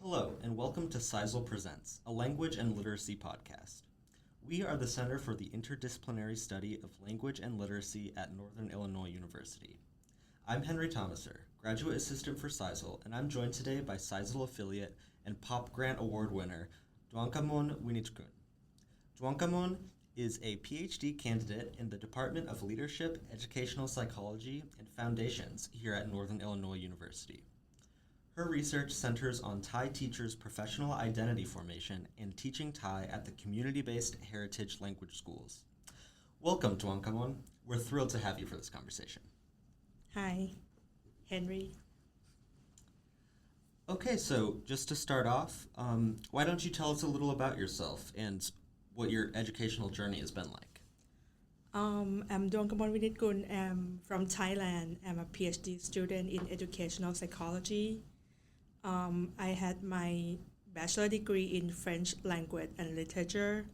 Hello, and welcome to CISLL Presents, a language and literacy podcast. We are the Center for the Interdisciplinary Study of Language and Literacy at Northern Illinois University. I'm Henry Tomiser, Graduate Assistant for CISLL, and I'm joined today by CISLL affiliate and POP Grant Award winner, Duangkamon Winitkun. Duangkamon is a PhD candidate in the Department of Leadership, Educational Psychology, and Foundations here at Northern Illinois University. Her research centers on Thai teachers' professional identity formation and teaching Thai at the community-based heritage language schools. Welcome, Duangkamon. We're thrilled to have you for this conversation. Hi, Henry. Okay, so just to start off, why don't you tell us a little about yourself and what your educational journey has been like? I'm Duangkamon Winitkun. I'm from Thailand. I'm a PhD student in educational psychology. I had my bachelor degree in French language and literature,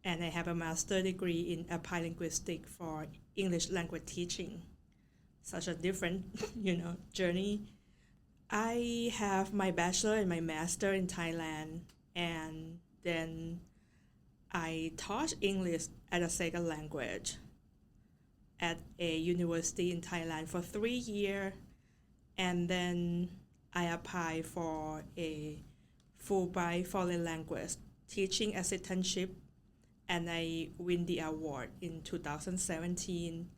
and I have a master degree in applied linguistics for English language teaching. Such a different, journey. I have my bachelor and my master in Thailand, and then I taught English as a second language at a university in Thailand for 3 years, and then I applied for a Fulbright foreign language teaching assistantship, and I win the award in 2017.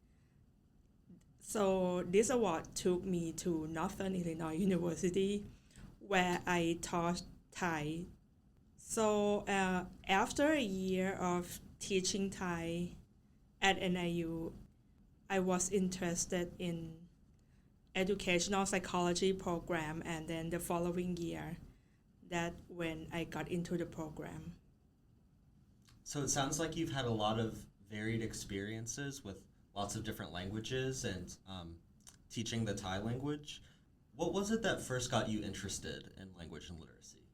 So this award took me to Northern Illinois University, where I taught Thai. So after a year of teaching Thai at NIU, I was interested in educational psychology program, and then the following year, that when I got into the program. So it sounds like you've had a lot of varied experiences with lots of different languages and teaching the Thai language. What was it that first got you interested in language and literacy?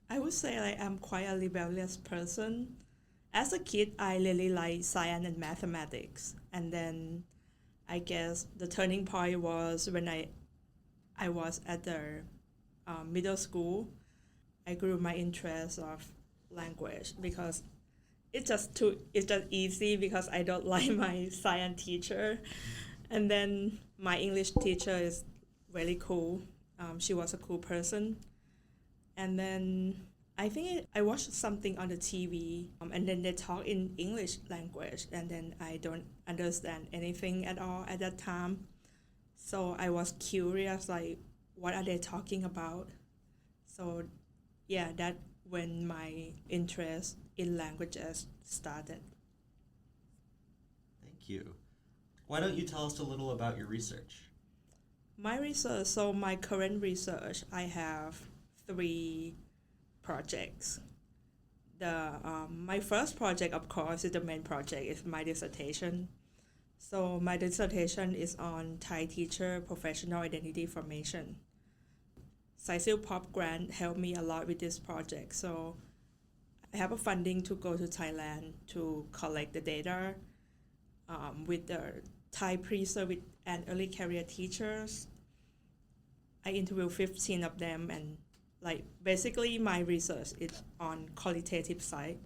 I would say I'm quite a rebellious person. As a kid, I really liked science and mathematics, and then I guess the turning point was when I was at the middle school. I grew my interest of language because it's just easy because I don't like my science teacher, and then my English teacher is really cool. She was a cool person, and then I think I watched something on the TV, and then they talk in English language, and then I don't understand anything at all at that time. So I was curious, like, what are they talking about? So, yeah, that when my interest in languages started. Thank you. Why don't you tell us a little about your research? My research, so my current research, I have 3 projects. My first project, of course, is the main project, is my dissertation. So my dissertation is on Thai teacher professional identity formation. CISLL POP grant helped me a lot with this project. So I have a funding to go to Thailand to collect the data with the Thai pre-service and early career teachers. I interviewed 15 of them, and basically my research is on qualitative side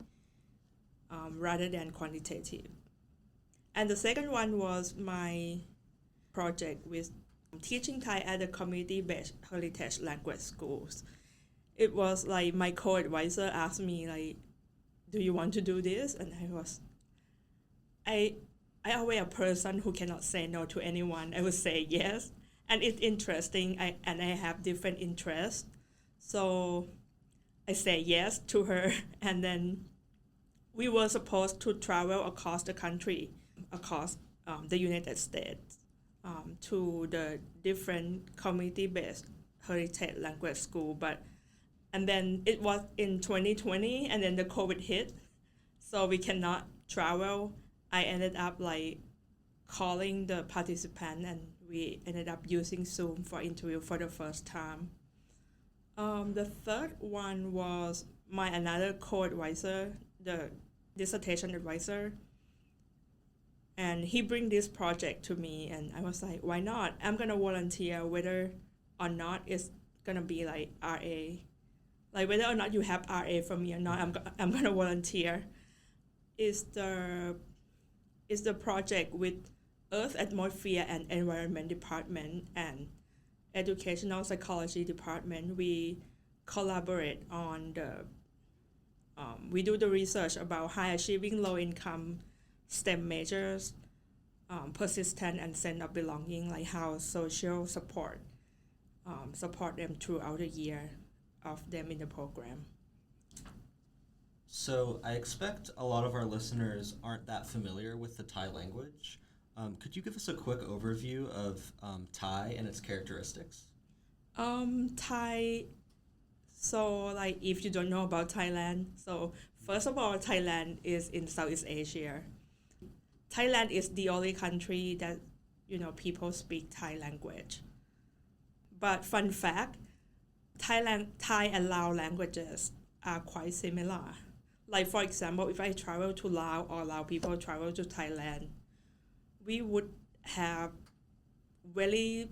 rather than quantitative. And the second one was my project with teaching Thai at the community-based heritage language schools. It was like my co-advisor asked me, do you want to do this? And I always a person who cannot say no to anyone. I would say yes. And it's interesting, and I have different interests. So I say yes to her, and then we were supposed to travel across the country, across the United States, to the different community-based heritage language school. And then it was in 2020, and then the COVID hit, so we cannot travel. I ended up calling the participant, and we ended up using Zoom for interview for the first time. The third one was my another co-advisor, the dissertation advisor, and he bring this project to me, and I was like, why not? I'm gonna volunteer whether or not it's gonna be RA. like whether or not you have RA from me or not, I'm gonna volunteer. Is the project with Earth, Atmosphere, and Environment Department and Educational Psychology Department. We collaborate on we do the research about high achieving low income STEM majors, persistent and sense of belonging, like how social support them throughout the year of them in the program. So I expect a lot of our listeners aren't that familiar with the Thai language. Could you give us a quick overview of Thai and its characteristics? Thai, so like if you don't know about Thailand, so first of all, Thailand is in Southeast Asia. Thailand is the only country that, people speak Thai language. But fun fact, Thai and Lao languages are quite similar. Like for example, if I travel to Laos or Lao people travel to Thailand, we would have very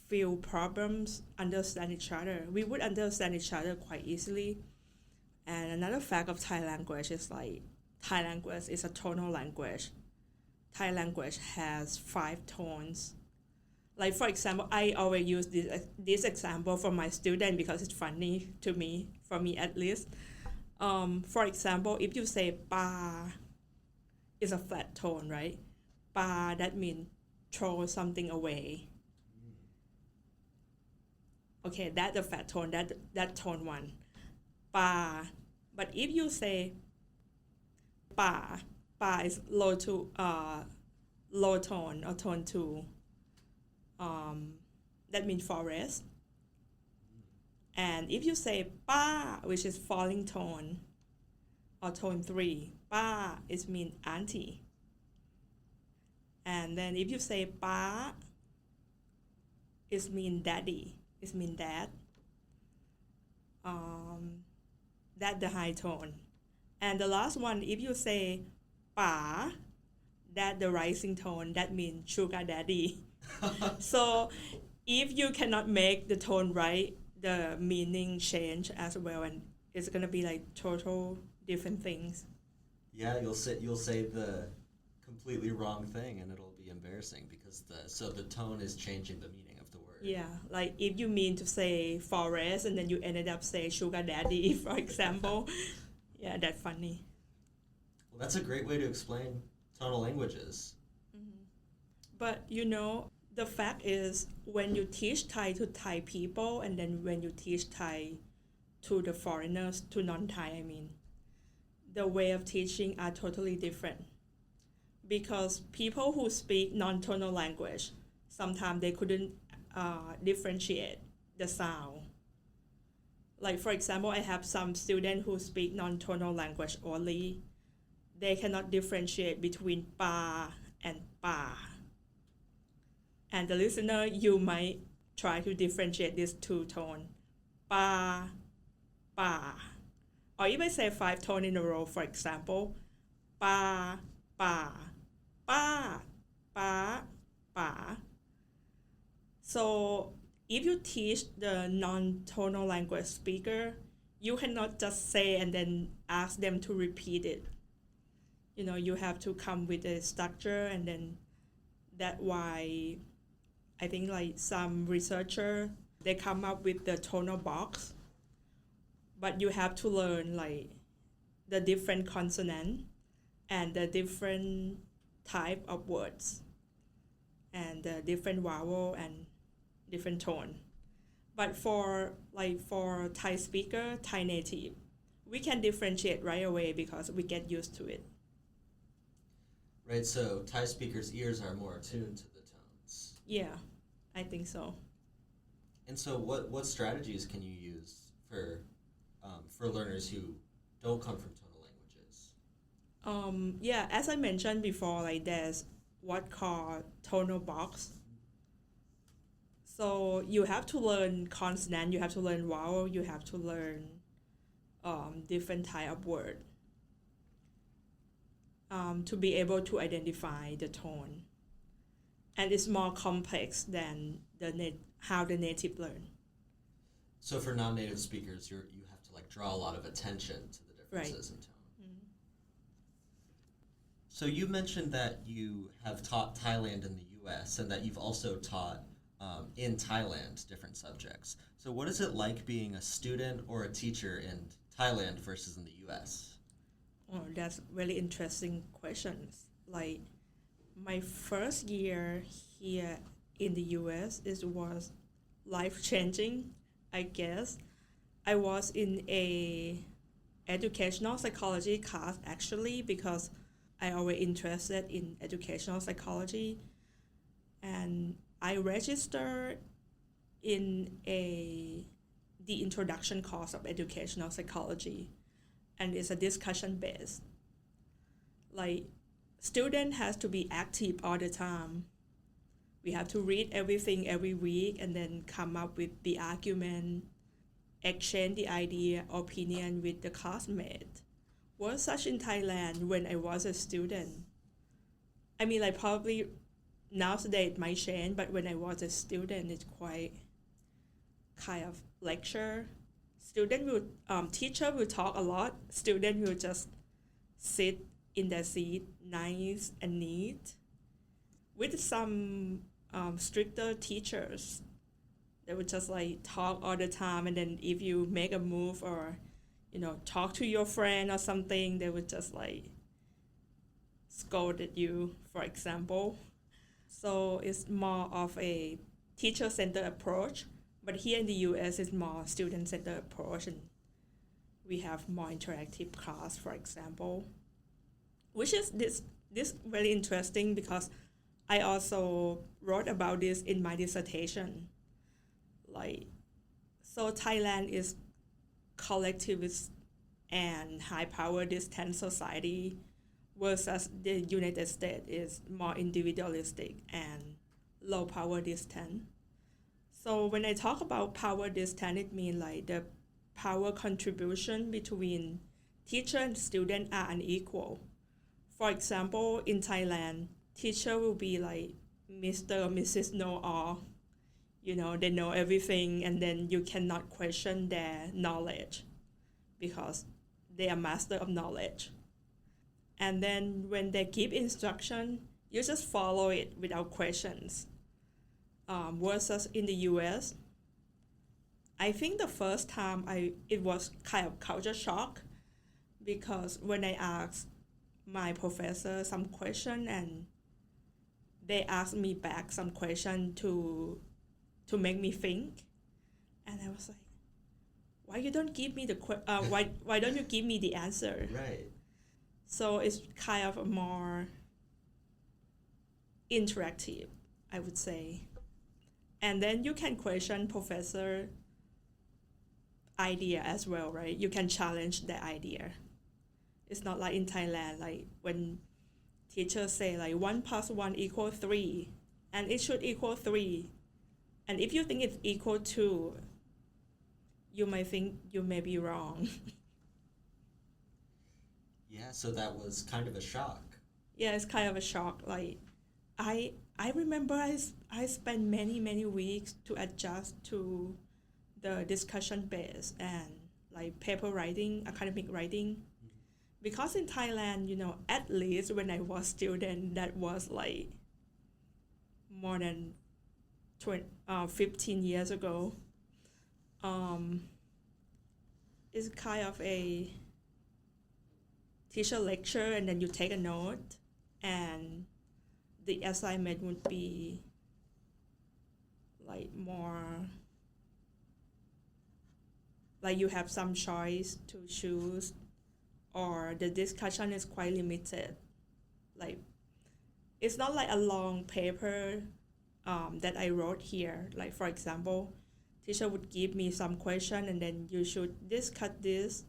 few problems understand each other. We would understand each other quite easily. And another fact of Thai language is like Thai language is a tonal language. Thai language has 5 tones. Like for example, I always use this example for my student because it's funny to me, for me at least. For example, if you say ba, is a flat tone, right? Ba, that means throw something away. Okay, that's the flat tone, that tone 1. Ba. But if you say ba is low tone or tone 2. That means forest. And if you say ba, which is falling tone or tone 3, ba is mean auntie. And then if you say ba, it mean daddy. It mean dad. That's the high tone. And the last one, if you say pa, that's the rising tone. That means sugar daddy. So if you cannot make the tone right, the meaning change as well, and it's gonna be like total different things. Yeah, you'll say the completely wrong thing, and it'll be embarrassing because the tone is changing the meaning of the word. Yeah, like if you mean to say forest and then you ended up saying sugar daddy, for example. Yeah, that's funny. Well, that's a great way to explain tonal languages. Mm-hmm. But the fact is, when you teach Thai to Thai people and then when you teach Thai to the foreigners, to non-Thai, the way of teaching are totally different. Because people who speak non-tonal language, sometimes they couldn't differentiate the sound. Like for example, I have some students who speak non-tonal language only. They cannot differentiate between pa and pa. And the listener, you might try to differentiate these 2 tones, pa, pa. Or even say 5 tones in a row, for example, pa, pa, pa, pa, pa. So if you teach the non-tonal language speaker, you cannot just say and then ask them to repeat it. You have to come with a structure, and then that's why I think like some researcher, they come up with the tonal box, but you have to learn like the different consonant and the different type of words and the different vowel and different tone. But for Thai speaker, Thai native, we can differentiate right away because we get used to it. Right, so Thai speakers' ears are more attuned to the tones. Yeah, I think so. And so what strategies can you use for learners who don't come from tonal languages? Yeah, as I mentioned before, like there's what called tonal box. So you have to learn consonant, you have to learn vowel, you have to learn different type of word to be able to identify the tone. And it's more complex than how the native learn. So for non-native speakers, you have to like draw a lot of attention to the differences in tone. So you mentioned that you have taught Thailand in the U.S. and that you've also taught in Thailand different subjects. So what is it like being a student or a teacher in Thailand versus in the U.S.? Oh, that's really interesting questions. Like my first year here in the U.S. was life changing, I guess. I was in a educational psychology class actually because I always interested in educational psychology, and I registered in the introduction course of educational psychology, and it's a discussion based. Like student has to be active all the time. We have to read everything every week and then come up with the argument, exchange the idea, opinion with the classmate. Was such in Thailand when I was a student. I mean, like probably nowadays it might change, but when I was a student, it's quite kind of lecture. Teacher will talk a lot. Student will just sit in their seat, nice and neat. With some stricter teachers, they would just like talk all the time, and then if you make a move or talk to your friend or something, they would just like scold at you, for example. So it's more of a teacher-centered approach, but here in the US it's more student-centered approach, and we have more interactive class, for example, which is this really interesting because I also wrote about this in my dissertation. Like, so Thailand is collectivist and high power distant society versus the United States is more individualistic and low power distant. So when I talk about power distant, it means like the power contribution between teacher and student are unequal. For example, in Thailand, teacher will be like Mr. or Mrs. Know All. They know everything, and then you cannot question their knowledge because they are master of knowledge. And then when they give instruction, you just follow it without questions. Versus in the US, I think the first time it was kind of culture shock because when I asked my professor some question and they asked me back some question to make me think, and I was like, why you don't give me why don't you give me the answer? Right. So it's kind of a more interactive, I would say. And then you can question professor idea as well, right? You can challenge the idea. It's not like in Thailand, like when teachers say like 1 + 1 = 3, and it should equal 3. And if you think it's equal 2, you might think you may be wrong. Yeah, so that was kind of a shock. Yeah, it's kind of a shock. Like, I remember I spent many weeks to adjust to the discussion base and like paper writing, academic writing. Because in Thailand, at least when I was student, that was like more than 15 years ago. It's kind of a teacher lecture, and then you take a note, and the assignment would be like more like you have some choice to choose, or the discussion is quite limited. Like, it's not like a long paper that I wrote here. Like, for example, teacher would give me some question and then you should discuss this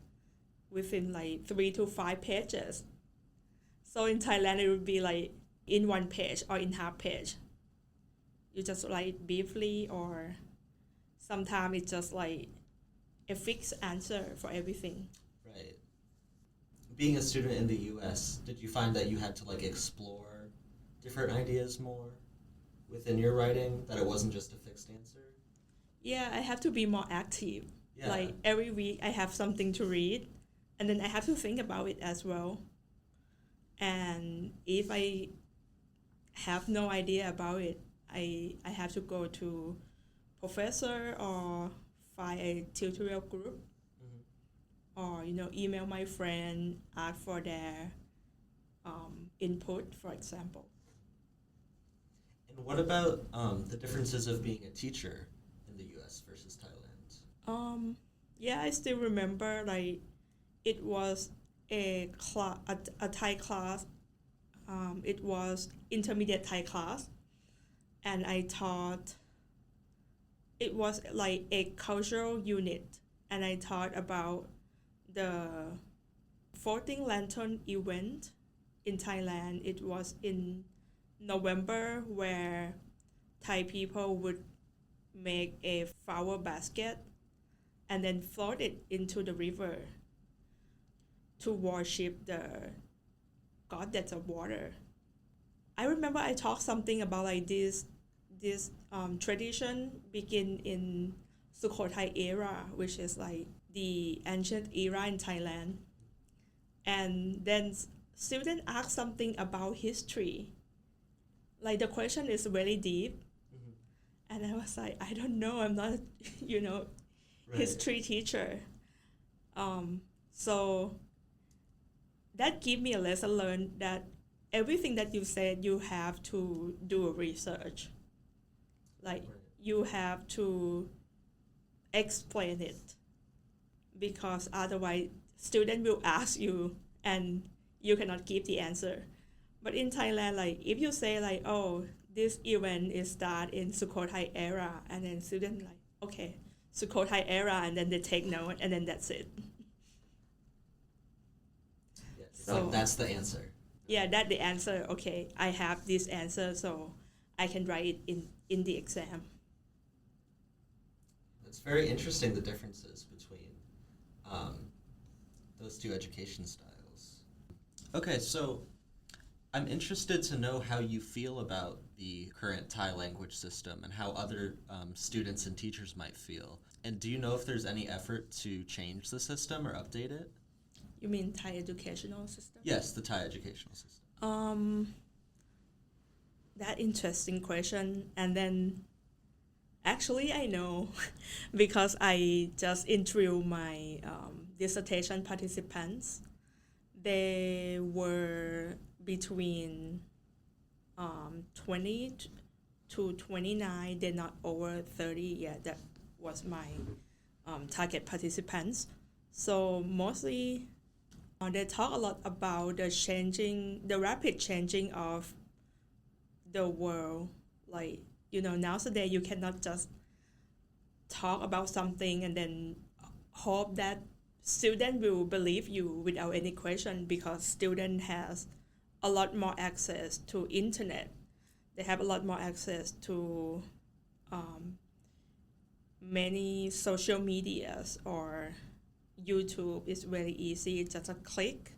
within like 3 to 5 pages. So in Thailand, it would be like in 1 page or in half page. You just write briefly, or sometimes it's just like a fixed answer for everything. Right. Being a student in the U.S., did you find that you had to like explore different ideas more within your writing, that it wasn't just a fixed answer? Yeah, I have to be more active. Yeah. Like every week I have something to read and then I have to think about it as well. And if I have no idea about it, I have to go to professor or find a tutorial group or email my friend, ask for their input, for example. And what about the differences of being a teacher in the U.S. versus Thailand? Yeah, I still remember like it was a Thai class. It was intermediate Thai class, and I taught. It was like a cultural unit, and I taught about the floating lantern event in Thailand. It was in November where Thai people would make a flower basket and then float it into the river to worship the goddess of water. I remember I talked something about like this tradition begin in Sukhothai era, which is like the ancient era in Thailand. And then student asked something about history. Like the question is really deep. And I was like, I don't know. I'm not, history teacher. So that gave me a lesson learned that everything that you said, you have to do a research. Like you have to explain it because otherwise student will ask you and you cannot give the answer. But in Thailand, like if you say like, oh, this event is start in Sukhothai era, and then student like, okay, Sukhothai era, and then they take note, and then that's it. Yeah, so that's the answer. Yeah, that's the answer. Okay, I have this answer, so I can write it in the exam. It's very interesting the differences between those two education styles. Okay, so I'm interested to know how you feel about the current Thai language system and how other students and teachers might feel. And do you know if there's any effort to change the system or update it? You mean Thai educational system? Yes, the Thai educational system. That interesting question. And then actually I know because I just interviewed my dissertation participants. They were between 20 to 29. They're not over 30 yet. That was my target participants. So mostly they talk a lot about the rapid changing of the world. Like, nowadays you cannot just talk about something and then hope that student will believe you without any question, because student has a lot more access to internet. They have a lot more access to many social medias, or YouTube is very easy. It's just a click.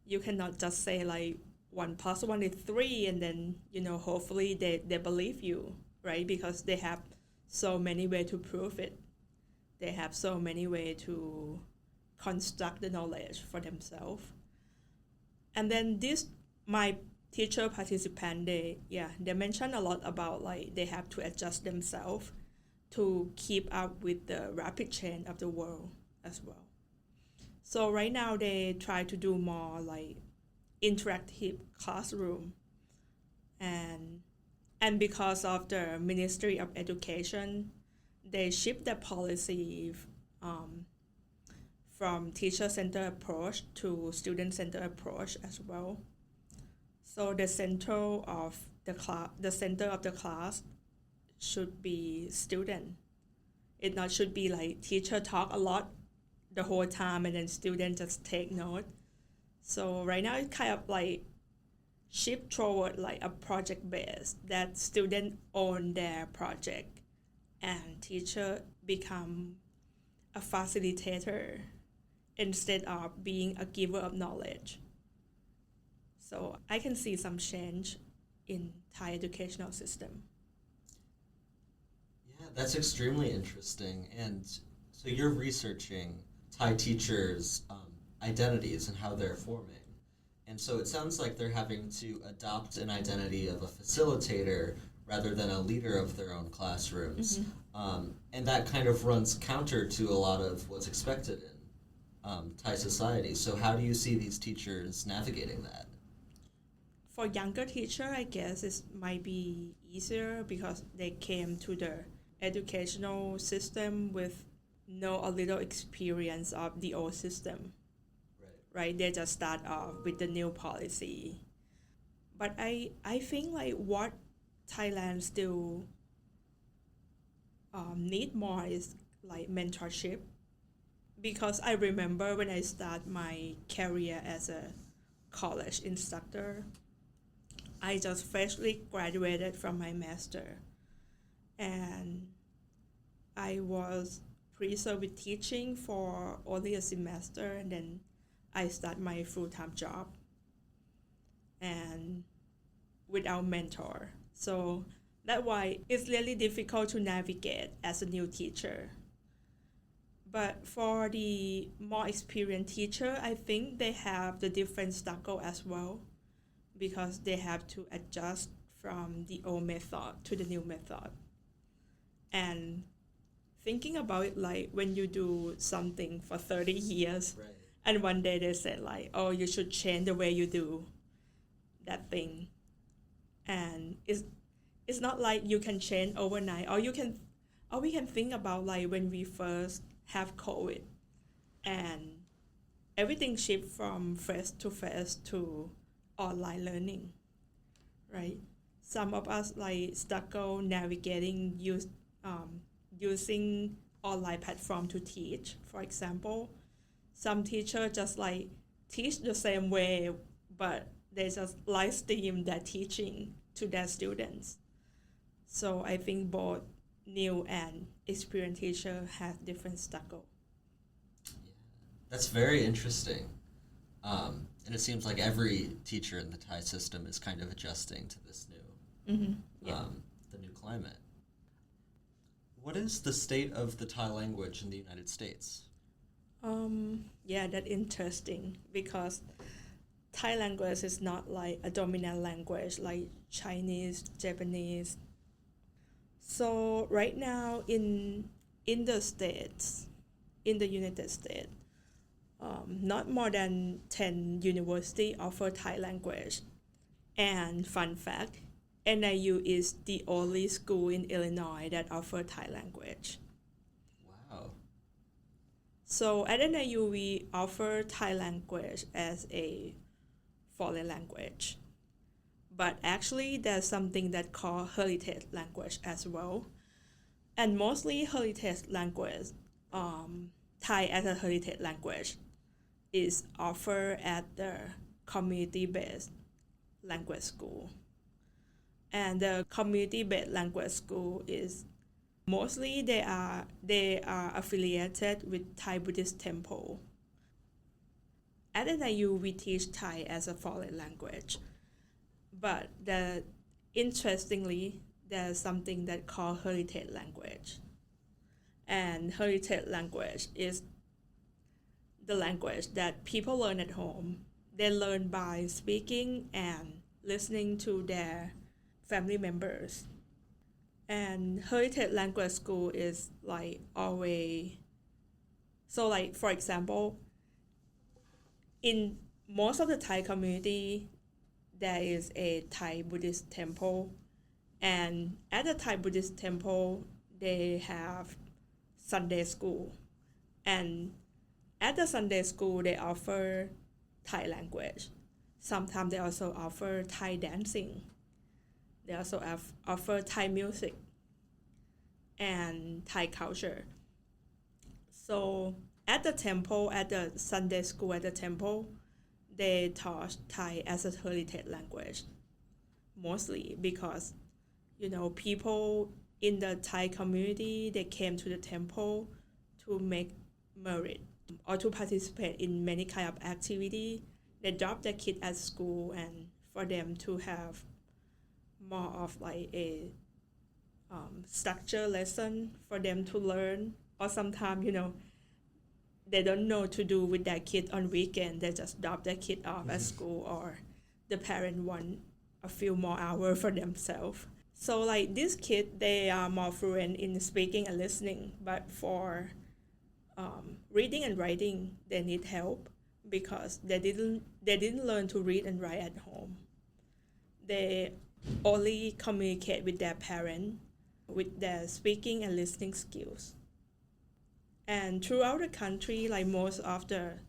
You cannot just say like 1 + 1 is 3 and then hopefully they believe you, right? Because they have so many ways to prove it. They have so many ways to construct the knowledge for themselves. And then my teacher participant, they mentioned a lot about like they have to adjust themselves to keep up with the rapid change of the world as well. So right now they try to do more like interactive classroom, and because of the Ministry of Education, they shift the policy from teacher-centered approach to student-centered approach as well. So the center of the class should be student. It not should be like teacher talk a lot the whole time and then student just take note. So right now it's kind of like shift toward like a project base that student own their project and teacher become a facilitator instead of being a giver of knowledge. So I can see some change in Thai educational system. Yeah, That's extremely interesting. And so you're researching Thai teachers' identities and how they're forming. And so it sounds like they're having to adopt an identity of a facilitator rather than a leader of their own classrooms. And that kind of runs counter to a lot of what's expected in Thai society. So how do you see these teachers navigating that? For younger teacher, I guess it might be easier because they came to the educational system with no or little experience of the old system, right? They just start off with the new policy. But I think like what Thailand still need more is like mentorship, because I remember when I start my career as a college instructor, I just freshly graduated from my master, and I was pre-served with teaching for only a semester, and then I start my full-time job and without mentor. So that's why it's really difficult to navigate as a new teacher. But for the more experienced teacher, I think they have the different struggle as well, because they have to adjust from the old method to the new method. And thinking about it, like when you do something for 30 years, Right. and one day they say like, oh, you should change the way you do that thing. And it's not like you can change overnight, or we can think about like when we first have COVID and everything shift from face to face to online learning, right? Some of us like struggle navigating using online platform to teach. For example, some teacher just like teach the same way, but they just live stream their teaching to their students. So I think both new and experienced teacher have different struggle. That's very interesting. And it seems like every teacher in the Thai system is kind of adjusting to this new, the new climate. What is the state of the Thai language in the United States? That's interesting, because Thai language is not like a dominant language like Chinese, Japanese. So right now in the States, in the United States, not more than 10 universities offer Thai language. And fun fact, NIU is the only school in Illinois that offer Thai language. Wow. So at NIU, we offer Thai language as a foreign language. But actually, there's something that called heritage language as well. And mostly heritage language, Thai as a heritage language, is offered at the community-based language school. And the community-based language school is mostly they are affiliated with Thai Buddhist temple. At NIU, we teach Thai as a foreign language, but interestingly, there's something that called heritage language. And heritage language is the language that people learn at home. They learn by speaking and listening to their family members. And heritage language school is like always, so like for example, in most of the Thai community, there is a Thai Buddhist temple, and at the Thai Buddhist temple, they have Sunday school, and at the Sunday school, they offer Thai language. Sometimes they also offer Thai dancing. They also offer Thai music and Thai culture. So at the temple, at the Sunday school at the temple, they taught Thai as a heritage language, mostly because, people in the Thai community, they came to the temple to make merit or to participate in many kind of activity. They drop their kid at school, and for them to have more of like a structure lesson for them to learn, or sometimes they don't know to do with their kid on weekend. They just drop their kid off at school, or the parent want a few more hours for themselves. So like these kids, they are more fluent in speaking and listening, but for reading and writing, they need help because they didn't learn to read and write at home. They only communicate with their parent with their speaking and listening skills. And throughout the country, like most of the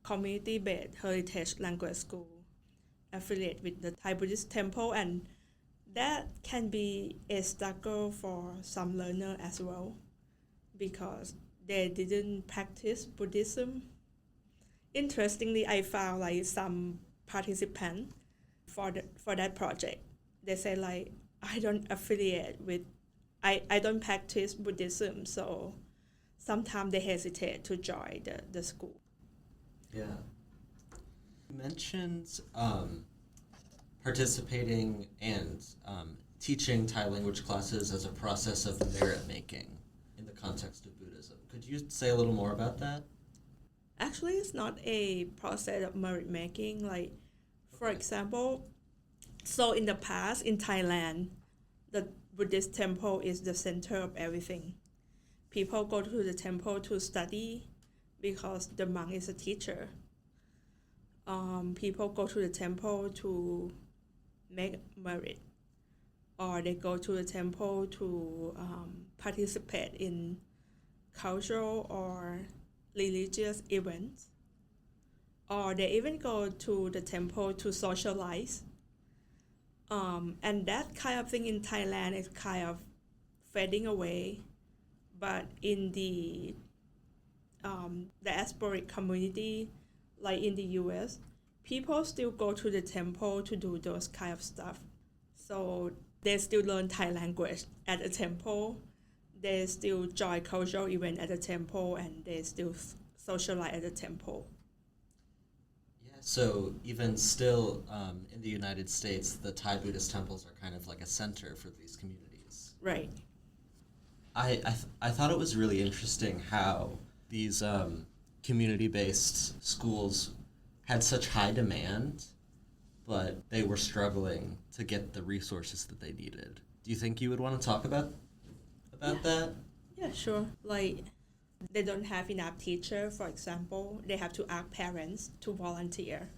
community-based heritage language school affiliate with the Thai Buddhist temple, and that can be a struggle for some learner as well because they didn't practice Buddhism. Interestingly, I found like some participants for that project, they say like, I don't affiliate with, I don't practice Buddhism, so sometimes they hesitate to join the school. Yeah. You mentioned participating and teaching Thai language classes as a process of merit making in the context of Buddhism. Could you say a little more about that? Actually, it's not a process of merit making. Like, for example, so in the past in Thailand, the Buddhist temple is the center of everything. People go to the temple to study because the monk is a teacher. People go to the temple to make merit, or they go to the temple to participate in cultural or religious events, or they even go to the temple to socialize. And that kind of thing in Thailand is kind of fading away, but in the diasporic community, like in the US, people still go to the temple to do those kind of stuff. So they still learn Thai language at the temple. They still join cultural event at the temple, and they still socialize at the temple. Yeah, so even still in the United States, the Thai Buddhist temples are kind of like a center for these communities. Right. I thought it was really interesting how these community-based schools had such high demand, but they were struggling to get the resources that they needed. Do you think you would want to talk about that? Yeah, sure. Like, they don't have enough teacher, for example. They have to ask parents to volunteer.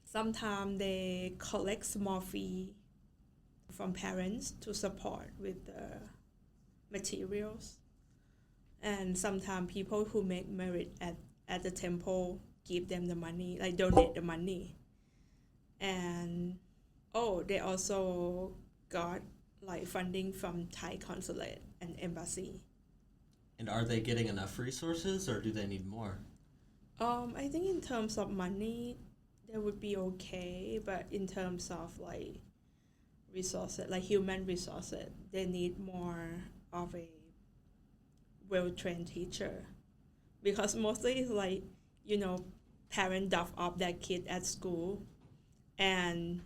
Sometimes they collect small fee from parents to support with the materials. And sometimes people who make merit at the temple give them the money, like donate the money. And they also got like funding from Thai consulate and embassy. And are they getting enough resources, or do they need more? I think in terms of money, they would be okay, but in terms of like resources, like human resources, they need more of a well-trained teacher, because mostly it's like, parents drop off their kid at school, and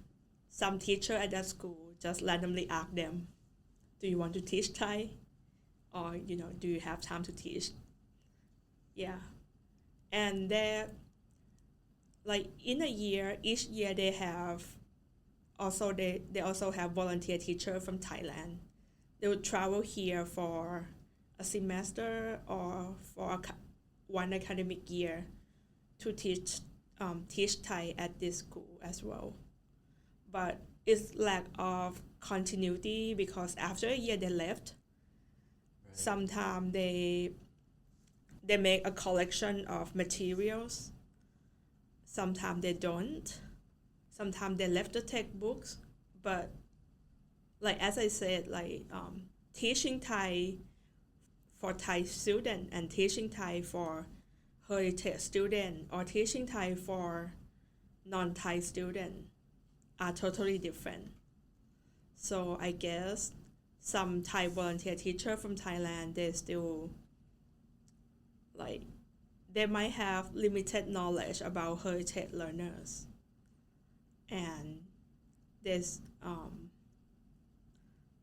some teacher at that school just randomly ask them, do you want to teach Thai? Or, do you have time to teach? Yeah. And they're, like, in a year, each year they have, they also have volunteer teacher from Thailand. They would travel here for a semester or for one academic year to teach Thai at this school as well. But it's lack of continuity because after a year they left. Right. Sometimes they make a collection of materials. Sometimes they don't. Sometimes they left the textbooks. But like as I said, like teaching Thai for Thai student and teaching Thai for heritage student or teaching Thai for non-Thai student are totally different. So I guess some Thai volunteer teacher from Thailand, they still like, they might have limited knowledge about heritage learners. And there's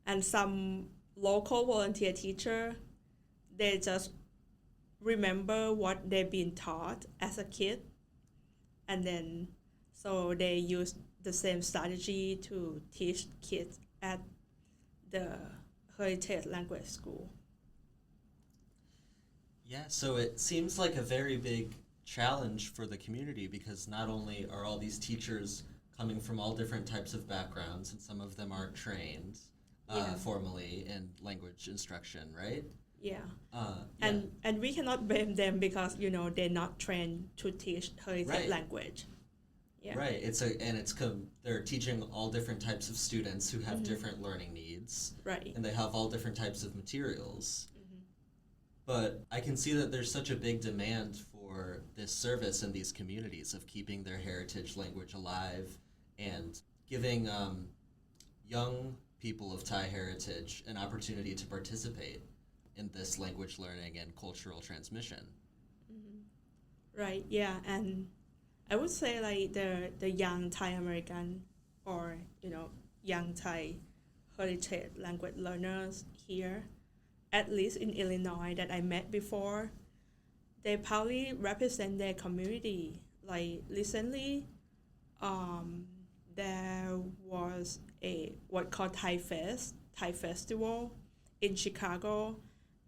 and some local volunteer teacher, they just remember what they've been taught as a kid, and then so they use the same strategy to teach kids at the Heritage Language School. Yeah, so it seems like a very big challenge for the community because not only are all these teachers coming from all different types of backgrounds, and some of them aren't trained Yeah. formally in language instruction, right? Yeah. Yeah. And we cannot blame them because they're not trained to teach heritage Right. language. Yeah. Right. They're teaching all different types of students who have different learning needs, Right. and they have all different types of materials. Mhm. But I can see that there's such a big demand for this service in these communities of keeping their heritage language alive and giving young people of Thai heritage an opportunity to participate in this language learning and cultural transmission. Right. Yeah. And I would say like the young Thai American or young Thai heritage language learners here, at least in Illinois that I met before, they probably represent their community. Like recently, there was a what called Thai Festival in Chicago,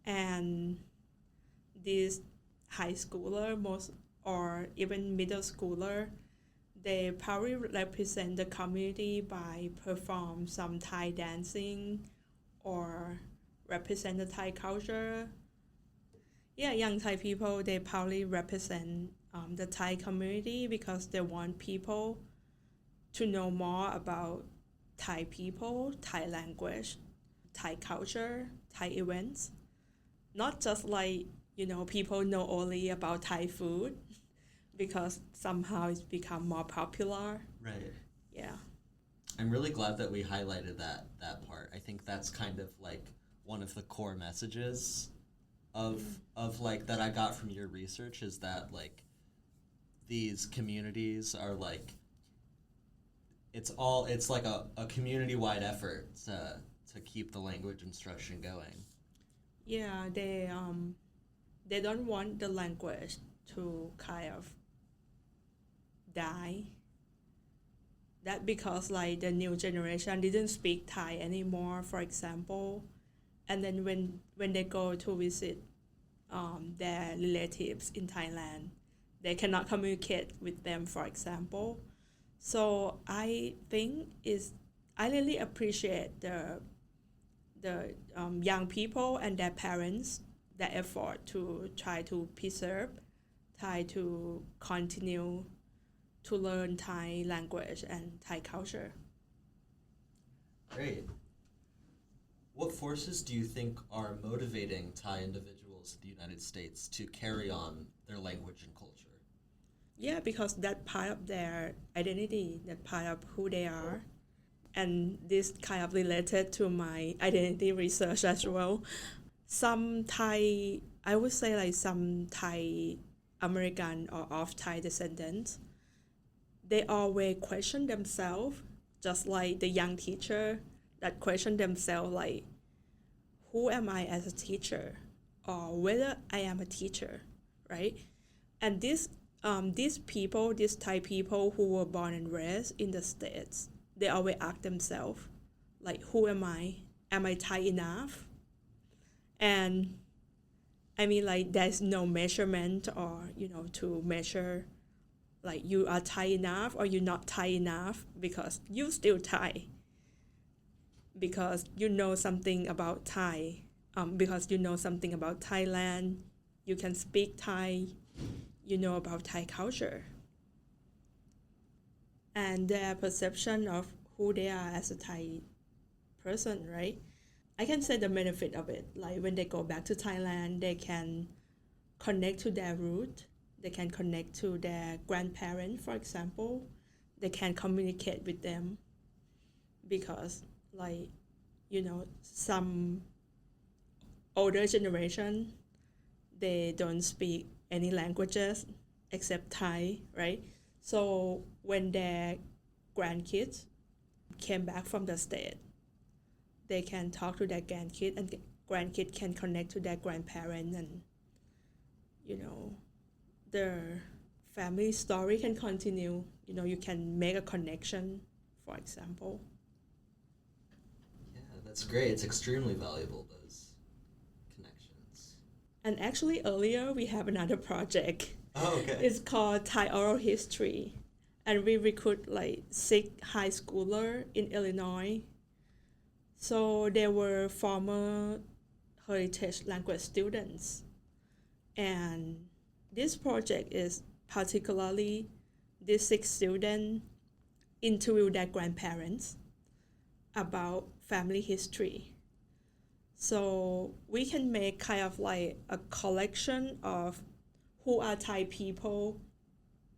and these high schooler most or even middle schooler, they probably represent the community by perform some Thai dancing or represent the Thai culture. Yeah, young Thai people, they probably represent the Thai community because they want people to know more about Thai people, Thai language, Thai culture, Thai events. Not just like, people know only about Thai food because somehow it's become more popular. Right. Yeah. I'm really glad that we highlighted that part. I think that's kind of like one of the core messages of like that I got from your research is that like these communities are like it's like a community wide effort to keep the language instruction going. Yeah, they don't want the language to kind of die. That because like the new generation didn't speak Thai anymore, for example, and then when they go to visit their relatives in Thailand, they cannot communicate with them, for example. So I think I really appreciate the young people and their parents, their effort to try to preserve, try to continue to learn Thai language and Thai culture. Great. What forces do you think are motivating Thai individuals in the United States to carry on their language and culture? Yeah, because that part of their identity, that part of who they are. And this kind of related to my identity research as well. Some Thai, I would say like some Thai American or of Thai descendants, they always question themselves, just like the young teacher that question themselves like, who am I as a teacher? Or whether I am a teacher, right? And these people, these Thai people who were born and raised in the States, they always ask themselves, like, who am I? Am I Thai enough? And I mean, like, there's no measurement or, to measure, like, you are Thai enough or you're not Thai enough because you still Thai. Because you know something about Thai, because you know something about Thailand, you can speak Thai, you know about Thai culture. And their perception of who they are as a Thai person, right? I can say the benefit of it. Like when they go back to Thailand, they can connect to their root. They can connect to their grandparents, for example. They can communicate with them because, like, some older generation, they don't speak any languages except Thai, right? So when their grandkids came back from the state, they can talk to their grandkid, and grandkid can connect to their grandparent, and their family story can continue. You can make a connection, for example. Yeah, that's great. It's extremely valuable, those connections. And actually, earlier we have another project. Oh, okay. It's called Thai Oral History, and we recruit like 6 high schooler in Illinois. So they were former heritage language students, and this project is particularly these 6 students interview their grandparents about family history. So we can make kind of like a collection of who are Thai people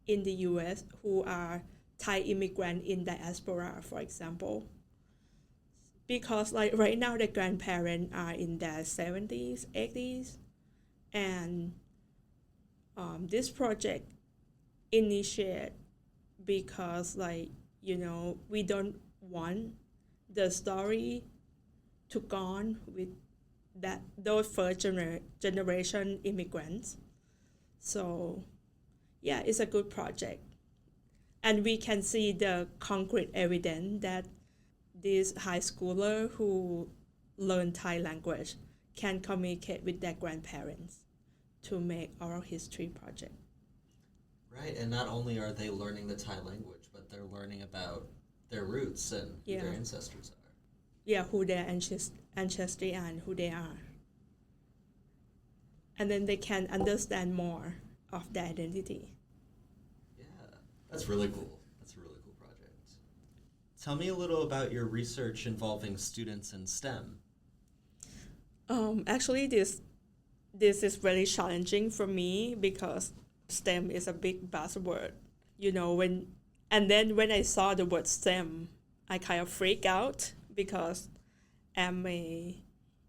in the US, who are Thai immigrant in diaspora, for example. Because like right now the grandparents are in their 70s, 80s, and this project initiated because we don't want the story to gone with those first generation immigrants. So yeah, it's a good project, and we can see the concrete evidence that these high schooler who learn Thai language can communicate with their grandparents to make oral history project. Right, and not only are they learning the Thai language, but they're learning about their roots and who their ancestors are. Yeah, who their ancestry are and who they are. And then they can understand more of their identity. Yeah, that's really cool. That's a really cool project. Tell me a little about your research involving students in STEM. Actually, this is very challenging for me because STEM is a big buzzword. When I saw the word STEM, I kind of freak out because I'm a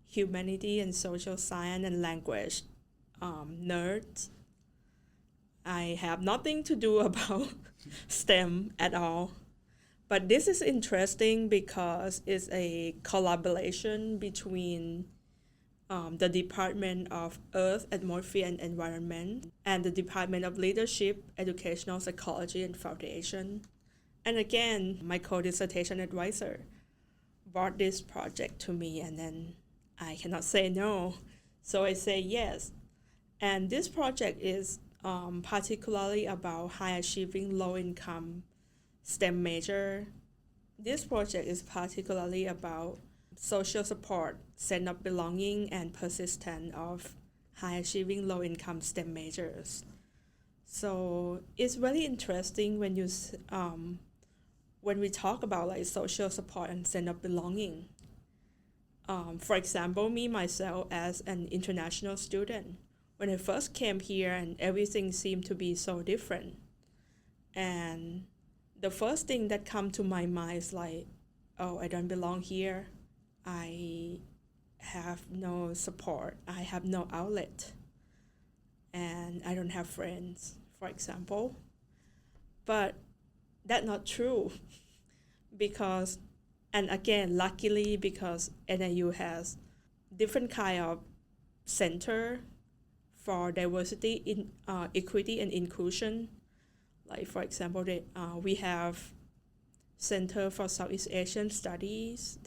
humanity and social science and language nerd. I have nothing to do about STEM at all. But this is interesting because it's a collaboration between the Department of Earth, Atmosphere and Environment and the Department of Leadership, Educational Psychology and Foundation. And again, my co-dissertation advisor brought this project to me, and then I cannot say no. So I say yes. And this project is particularly about high achieving low income STEM major. This project is particularly about social support, sense of belonging, and persistence of high achieving low income STEM majors. So it's really interesting when we talk about like social support and sense of belonging. For example, me myself as an international student, when I first came here and everything seemed to be so different, and the first thing that come to my mind is like, oh, I don't belong here. I have no support. I have no outlet. And I don't have friends, for example. But that's not true because, and again, luckily because NIU has different kind of center for diversity, equity, and inclusion. Like for example, we have Center for Southeast Asian Studies.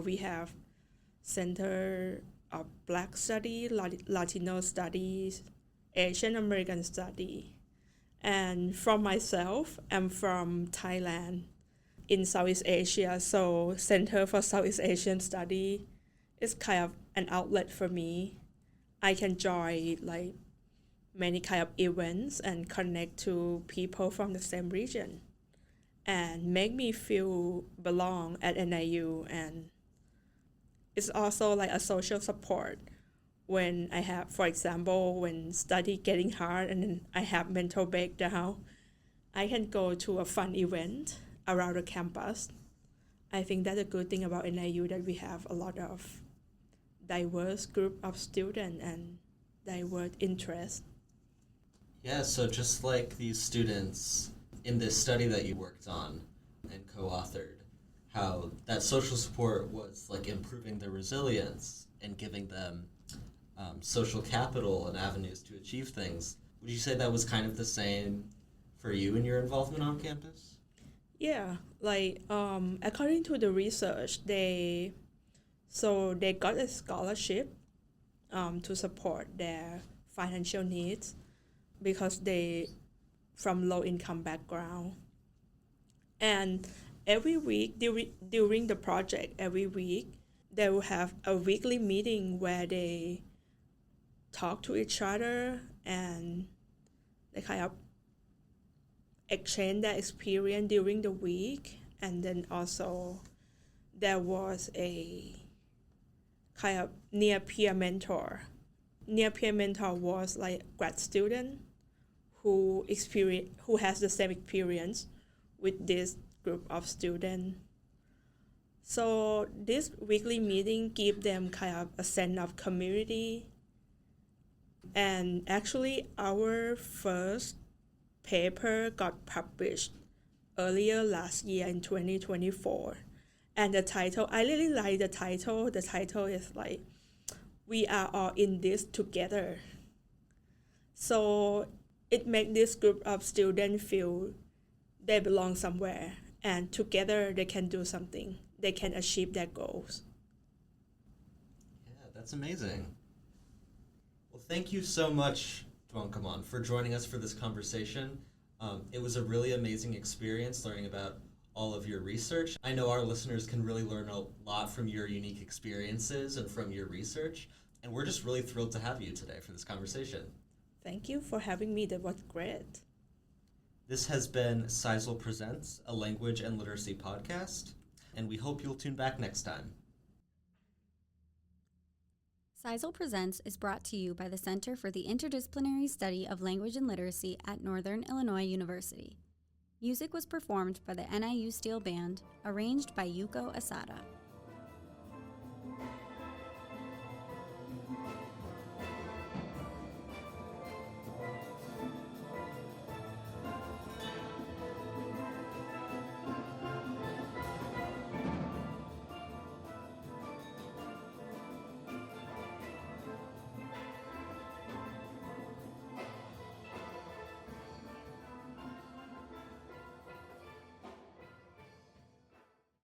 We have Center of Black Study, Latino Studies, Asian American Study. And from myself, I'm from Thailand in Southeast Asia, so Center for Southeast Asian Study is kind of an outlet for me. I can join like many kind of events and connect to people from the same region and make me feel belong at NIU. And it's also like a social support when I have, for example, when study getting hard and then I have mental breakdown, I can go to a fun event around the campus. I think that's a good thing about NIU, that we have a lot of diverse group of students and diverse interests. Yeah, so just like these students in this study that you worked on and co-authored, how that social support was like improving their resilience and giving them social capital and avenues to achieve things. Would you say that was kind of the same for you in your involvement on campus? Yeah, like according to the research, they got a scholarship to support their financial needs because they from low income background. And every week during the project, every week they will have a weekly meeting where they talk to each other and they kind of exchange their experience during the week. And then also there was a kind of near peer mentor. Near peer mentor was like grad student who has the same experience with this group of students. So this weekly meeting give them kind of a sense of community. And actually our first paper got published earlier last year in 2024. And the title, I really like the title. The title is like, "We are all in this together." So it makes this group of students feel they belong somewhere, and together they can do something. They can achieve their goals. Yeah, that's amazing. Well, thank you so much, Duangkamon, for joining us for this conversation. It was a really amazing experience learning about all of your research. I know our listeners can really learn a lot from your unique experiences and from your research, and we're just really thrilled to have you today for this conversation. Thank you for having me. That was great. This has been CISLL Presents, a language and literacy podcast, and we hope you'll tune back next time. CISLL Presents is brought to you by the Center for the Interdisciplinary Study of Language and Literacy at Northern Illinois University. Music was performed by the NIU Steel Band, arranged by Yuko Asada.